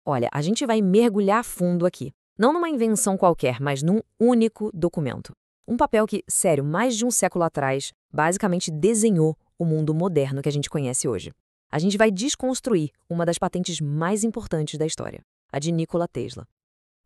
Olha, a gente vai mergulhar fundo aqui. Não numa invenção qualquer, mas num único documento. Um papel que, sério, mais de um século atrás, basicamente desenhou o mundo moderno que a gente conhece hoje. A gente vai desconstruir uma das patentes mais importantes da história, a de Nikola Tesla.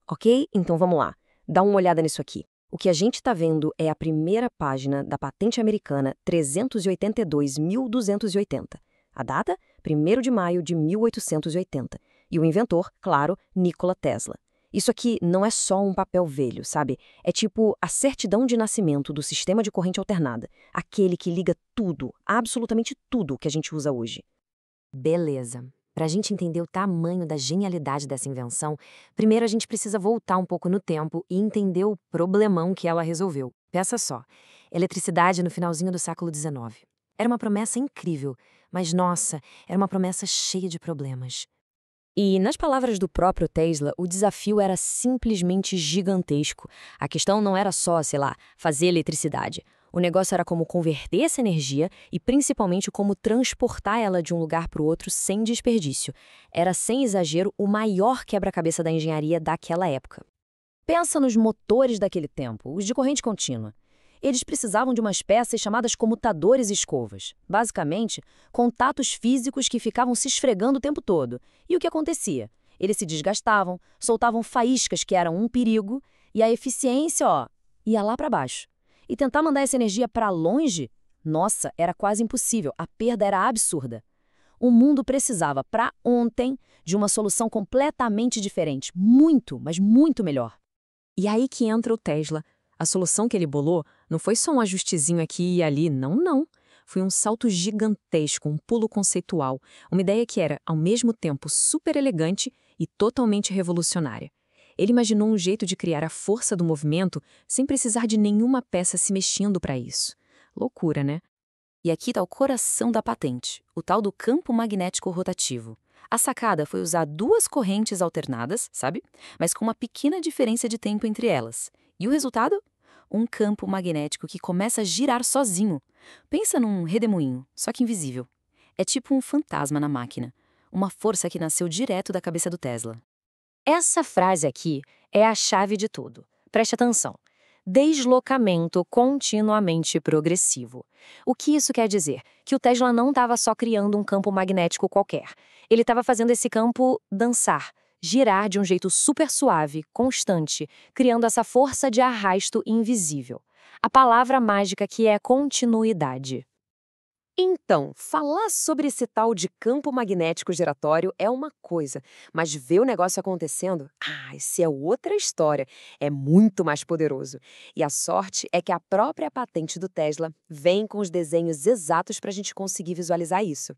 Ok? Então vamos lá. Dá uma olhada nisso aqui. O que a gente está vendo é a primeira página da patente americana 382.280. A data? 1º de maio de 1880. E o inventor, claro, Nikola Tesla. Isso aqui não é só um papel velho, sabe? É tipo a certidão de nascimento do sistema de corrente alternada. Aquele que liga tudo, absolutamente tudo que a gente usa hoje. Beleza. Para a gente entender o tamanho da genialidade dessa invenção, primeiro a gente precisa voltar um pouco no tempo e entender o problemão que ela resolveu. Pensa só, eletricidade no finalzinho do século XIX. Era uma promessa incrível, mas nossa, era uma promessa cheia de problemas. E, nas palavras do próprio Tesla, o desafio era simplesmente gigantesco. A questão não era só, sei lá, fazer eletricidade. O negócio era como converter essa energia e, principalmente, como transportar ela de um lugar para o outro sem desperdício. Era, sem exagero, o maior quebra-cabeça da engenharia daquela época. Pensa nos motores daquele tempo, os de corrente contínua. Eles precisavam de umas peças chamadas comutadores escovas. Basicamente, contatos físicos que ficavam se esfregando o tempo todo. E o que acontecia? Eles se desgastavam, soltavam faíscas que eram um perigo, e a eficiência, ia lá para baixo. E tentar mandar essa energia para longe? Nossa, era quase impossível, a perda era absurda. O mundo precisava, para ontem, de uma solução completamente diferente, muito, mas muito melhor. E aí que entra o Tesla. A solução que ele bolou não foi só um ajustezinho aqui e ali, não. Foi um salto gigantesco, um pulo conceitual, uma ideia que era, ao mesmo tempo, super elegante e totalmente revolucionária. Ele imaginou um jeito de criar a força do movimento sem precisar de nenhuma peça se mexendo para isso. Loucura, né? E aqui está o coração da patente, o tal do campo magnético rotativo. A sacada foi usar duas correntes alternadas, sabe? Mas com uma pequena diferença de tempo entre elas. E o resultado? Um campo magnético que começa a girar sozinho. Pensa num redemoinho, só que invisível. É tipo um fantasma na máquina. Uma força que nasceu direto da cabeça do Tesla. Essa frase aqui é a chave de tudo. Preste atenção. Deslocamento continuamente progressivo. O que isso quer dizer? Que o Tesla não estava só criando um campo magnético qualquer. Ele estava fazendo esse campo dançar, girar de um jeito super suave, constante, criando essa força de arrasto invisível. A palavra mágica que é continuidade. Então, falar sobre esse tal de campo magnético giratório é uma coisa, mas ver o negócio acontecendo, isso é outra história, é muito mais poderoso. E a sorte é que a própria patente do Tesla vem com os desenhos exatos para a gente conseguir visualizar isso.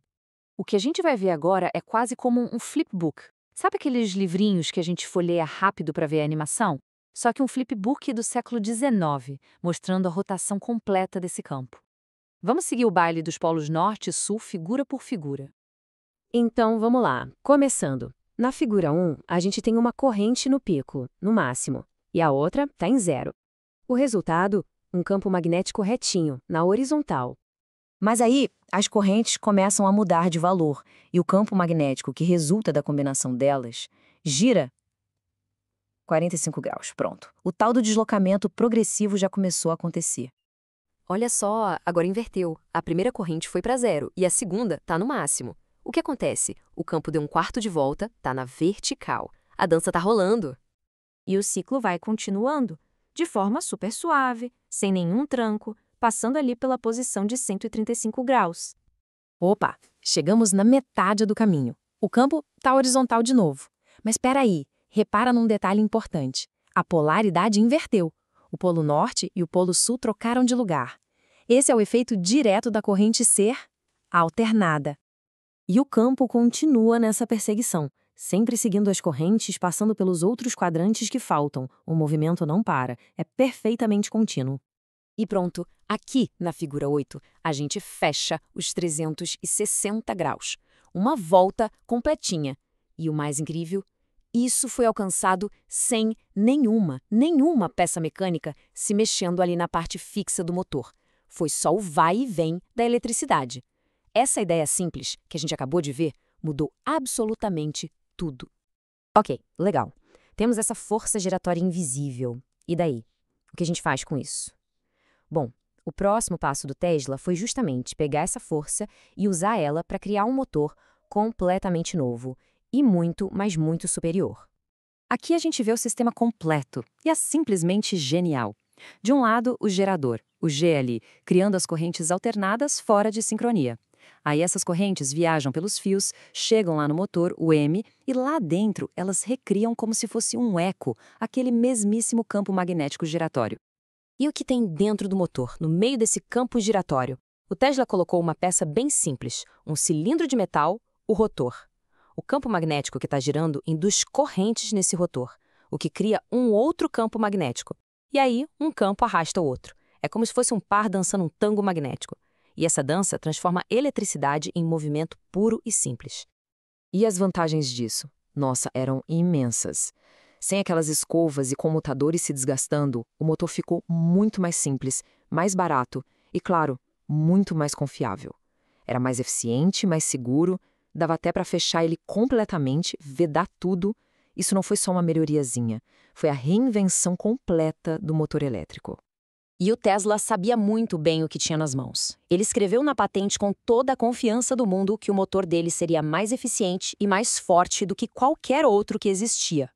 O que a gente vai ver agora é quase como um flipbook. Sabe aqueles livrinhos que a gente folheia rápido para ver a animação? Só que um flipbook do século XIX, mostrando a rotação completa desse campo. Vamos seguir o baile dos polos norte e sul figura por figura. Então, vamos lá. Começando. Na figura 1, a gente tem uma corrente no pico, no máximo, e a outra está em zero. O resultado? Um campo magnético retinho, na horizontal. Mas aí, as correntes começam a mudar de valor, e o campo magnético que resulta da combinação delas gira 45 graus. Pronto. O tal do deslocamento progressivo já começou a acontecer. Olha só, agora inverteu. A primeira corrente foi para zero e a segunda está no máximo. O que acontece? O campo deu um quarto de volta, está na vertical. A dança está rolando. E o ciclo vai continuando, de forma super suave, sem nenhum tranco, passando ali pela posição de 135 graus. Opa, chegamos na metade do caminho. O campo está horizontal de novo. Mas espera aí, repara num detalhe importante. A polaridade inverteu. O polo norte e o polo sul trocaram de lugar. Esse é o efeito direto da corrente ser alternada. E o campo continua nessa perseguição, sempre seguindo as correntes, passando pelos outros quadrantes que faltam. O movimento não para, é perfeitamente contínuo. E pronto, aqui na figura 8, a gente fecha os 360 graus. Uma volta completinha. E o mais incrível, isso foi alcançado sem nenhuma peça mecânica se mexendo ali na parte fixa do motor. Foi só o vai e vem da eletricidade. Essa ideia simples, que a gente acabou de ver, mudou absolutamente tudo. Ok, legal. Temos essa força giratória invisível. E daí? O que a gente faz com isso? Bom, o próximo passo do Tesla foi justamente pegar essa força e usar ela para criar um motor completamente novo e muito, mas muito superior. Aqui a gente vê o sistema completo e é simplesmente genial. De um lado, o gerador, o G ali, criando as correntes alternadas fora de sincronia. Aí essas correntes viajam pelos fios, chegam lá no motor, o M, e lá dentro elas recriam como se fosse um eco, aquele mesmíssimo campo magnético giratório. E o que tem dentro do motor, no meio desse campo giratório? O Tesla colocou uma peça bem simples, um cilindro de metal, o rotor. O campo magnético que está girando induz correntes nesse rotor, o que cria um outro campo magnético. E aí, um campo arrasta o outro. É como se fosse um par dançando um tango magnético. E essa dança transforma a eletricidade em movimento puro e simples. E as vantagens disso? Nossa, eram imensas. Sem aquelas escovas e comutadores se desgastando, o motor ficou muito mais simples, mais barato e, claro, muito mais confiável. Era mais eficiente, mais seguro, dava até para fechar ele completamente, vedar tudo. Isso não foi só uma melhoriazinha, foi a reinvenção completa do motor elétrico. E o Tesla sabia muito bem o que tinha nas mãos. Ele escreveu na patente com toda a confiança do mundo que o motor dele seria mais eficiente e mais forte do que qualquer outro que existia.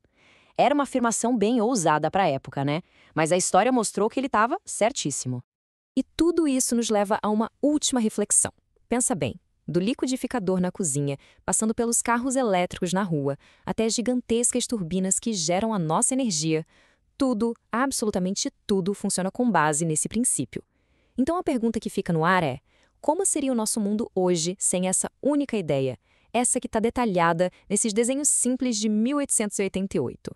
Era uma afirmação bem ousada para a época, né? Mas a história mostrou que ele estava certíssimo. E tudo isso nos leva a uma última reflexão. Pensa bem, do liquidificador na cozinha, passando pelos carros elétricos na rua, até as gigantescas turbinas que geram a nossa energia, tudo, absolutamente tudo, funciona com base nesse princípio. Então a pergunta que fica no ar é: como seria o nosso mundo hoje sem essa única ideia? Essa que está detalhada nesses desenhos simples de 1888.